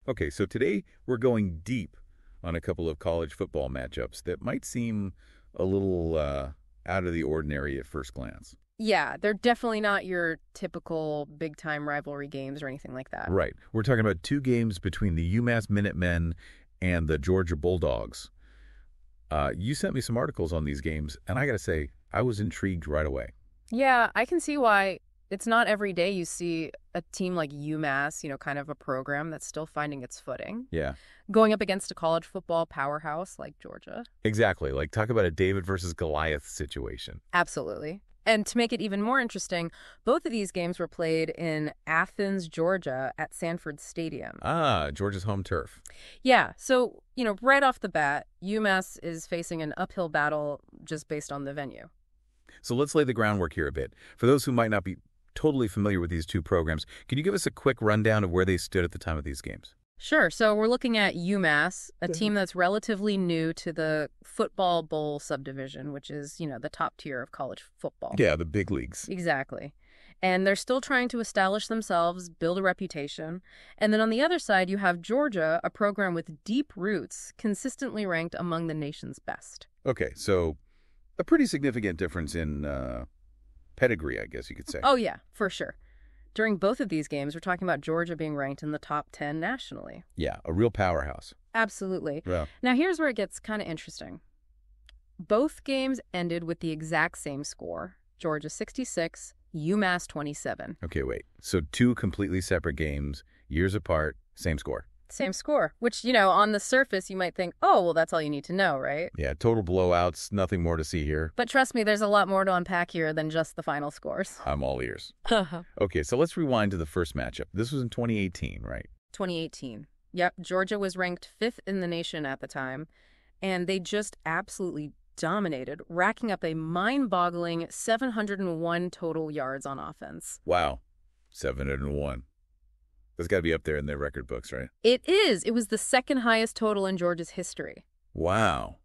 Okay, so today we're going deep on a couple of college football matchups that might seem a little out of the ordinary at first glance. Yeah, they're definitely not your typical big-time rivalry games or anything like that. Right. We're talking about two games between the UMass Minutemen and the Georgia Bulldogs. You sent me some articles on these games, and I got to say, I was intrigued right away. Yeah, I can see why. It's not every day you see a team like UMass, kind of a program that's still finding its footing, Yeah, going up against a college football powerhouse like Georgia. exactly. Like, talk about a David versus Goliath situation. Absolutely. And to make it even more interesting, both of these games were played in Athens, Georgia at Sanford Stadium. Ah, Georgia's home turf. Yeah, so, right off the bat, UMass is facing an uphill battle just based on the venue. So let's lay the groundwork here a bit. For those who might not be totally familiar with these two programs, can you give us a quick rundown of where they stood at the time of these games? Sure. So we're looking at UMass, a team that's relatively new to the football bowl subdivision, which is, the top tier of college football. Yeah, the big leagues. Exactly. And they're still trying to establish themselves, build a reputation. And then on the other side, you have Georgia, a program with deep roots, consistently ranked among the nation's best. Okay, so a pretty significant difference in pedigree, I guess you could say. Oh, yeah, for sure. During both of these games, we're talking about Georgia being ranked in the top 10 nationally. Yeah, a real powerhouse. Absolutely. Yeah. Now, here's where it gets kind of interesting. Both games ended with the exact same score, Georgia 66, UMass 27. Okay, wait. So two completely separate games, years apart, same score. Same score, which, on the surface, you might think, oh, well, that's all you need to know, right? Yeah, total blowouts, nothing more to see here. But trust me, there's a lot more to unpack here than just the final scores. I'm all ears. Okay, so let's rewind to the first matchup. This was in 2018, right? 2018. Yep, Georgia was ranked 5th in the nation at the time, and they just absolutely dominated, racking up a mind-boggling 701 total yards on offense. Wow, 701. That's got to be up there in their record books, right? It is. It was the second highest total in Georgia's history. Wow.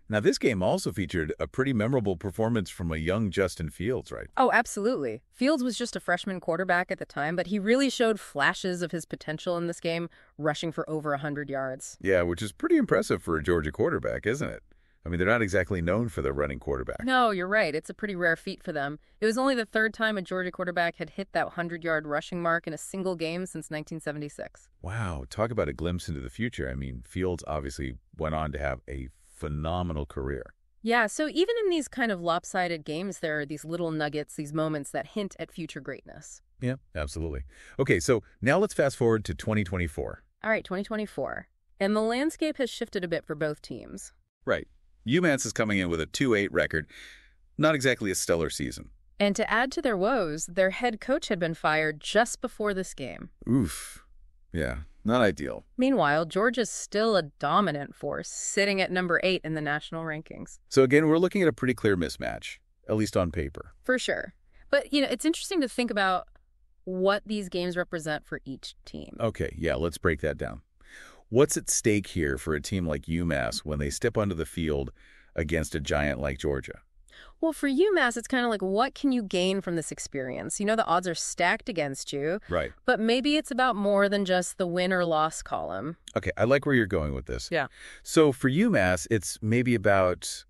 Now, this game also featured a pretty memorable performance from a young Justin Fields, right? Oh, absolutely. Fields was just a freshman quarterback at the time, but he really showed flashes of his potential in this game, rushing for over 100 yards. Yeah, which is pretty impressive for a Georgia quarterback, isn't it? I mean, they're not exactly known for their running quarterback. No, you're right. It's a pretty rare feat for them. It was only the third time a Georgia quarterback had hit that 100-yard rushing mark in a single game since 1976. Wow, talk about a glimpse into the future. I mean, Fields obviously went on to have a phenomenal career. Yeah, so even in these kind of lopsided games, there are these little nuggets, these moments that hint at future greatness. Yeah, absolutely. Okay, so now let's fast forward to 2024. All right, 2024. And the landscape has shifted a bit for both teams. Right. UMass is coming in with a 2-8 record. Not exactly a stellar season. And to add to their woes, their head coach had been fired just before this game. Oof. Yeah, not ideal. Meanwhile, Georgia's still a dominant force, sitting at number 8 in the national rankings. So again, we're looking at a pretty clear mismatch, at least on paper. For sure. But, it's interesting to think about what these games represent for each team. Okay, yeah, let's break that down. What's at stake here for a team like UMass when they step onto the field against a giant like Georgia? Well, for UMass, it's kind of like, what can you gain from this experience? The odds are stacked against you. Right. But maybe it's about more than just the win or loss column. Okay, I like where you're going with this. Yeah. So for UMass, it's maybe about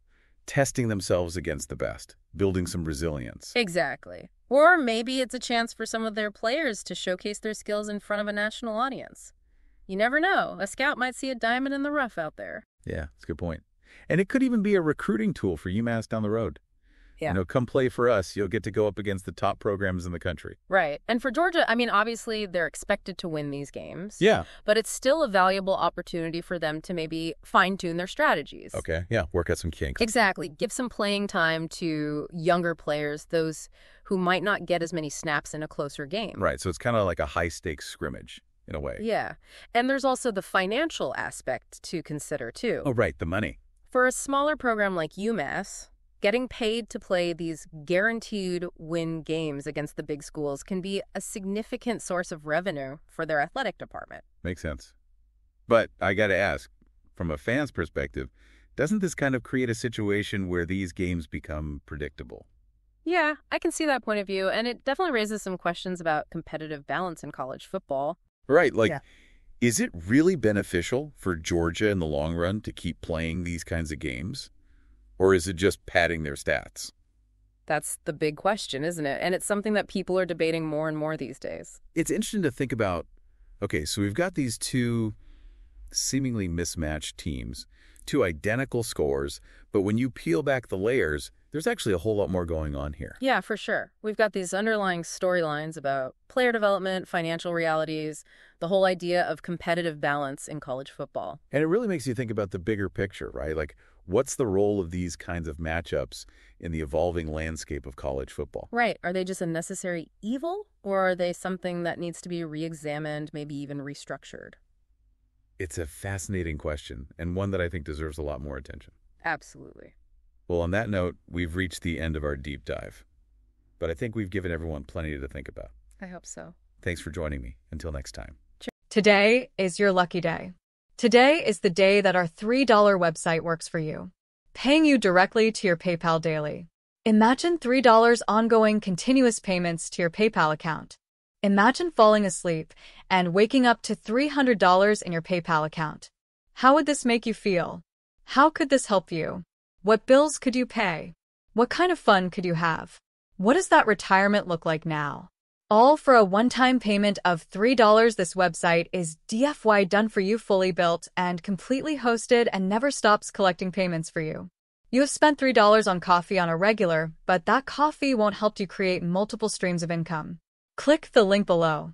testing themselves against the best, building some resilience. Exactly. Or maybe it's a chance for some of their players to showcase their skills in front of a national audience. You never know. A scout might see a diamond in the rough out there. Yeah, that's a good point. And it could even be a recruiting tool for UMass down the road. Yeah. Come play for us. You'll get to go up against the top programs in the country. Right. And for Georgia, obviously they're expected to win these games. Yeah. But it's still a valuable opportunity for them to maybe fine-tune their strategies. Okay. Yeah. Work out some kinks. Exactly. Give some playing time to younger players, those who might not get as many snaps in a closer game. Right. So it's kind of like a high-stakes scrimmage in a way. Yeah. And there's also the financial aspect to consider, too. Oh, right. The money. For a smaller program like UMass, getting paid to play these guaranteed win games against the big schools can be a significant source of revenue for their athletic department. Makes sense. But I got to ask, from a fan's perspective, doesn't this kind of create a situation where these games become predictable? Yeah, I can see that point of view, and it definitely raises some questions about competitive balance in college football. Right. Like, Yeah. Is it really beneficial for Georgia in the long run to keep playing these kinds of games? Or is it just padding their stats? That's the big question, isn't it? And it's something that people are debating more and more these days. It's interesting to think about, okay, so we've got these two seemingly mismatched teams, two identical scores, but when you peel back the layers, there's actually a whole lot more going on here. Yeah, for sure. We've got these underlying storylines about player development, financial realities, the whole idea of competitive balance in college football. And it really makes you think about the bigger picture, right? Like, what's the role of these kinds of matchups in the evolving landscape of college football? Right. Are they just a necessary evil, or are they something that needs to be re-examined, maybe even restructured? It's a fascinating question, and one that I think deserves a lot more attention. Absolutely. Well, on that note, we've reached the end of our deep dive. But I think we've given everyone plenty to think about. I hope so. Thanks for joining me. Until next time. Today is your lucky day. Today is the day that our $3 website works for you, paying you directly to your PayPal daily. Imagine $3 ongoing continuous payments to your PayPal account. Imagine falling asleep and waking up to $300 in your PayPal account. How would this make you feel? How could this help you? What bills could you pay? What kind of fun could you have? What does that retirement look like now? All for a one-time payment of $3. This website is DFY done for you, fully built and completely hosted, and never stops collecting payments for you. You have spent $3 on coffee on a regular, but that coffee won't help you create multiple streams of income. Click the link below.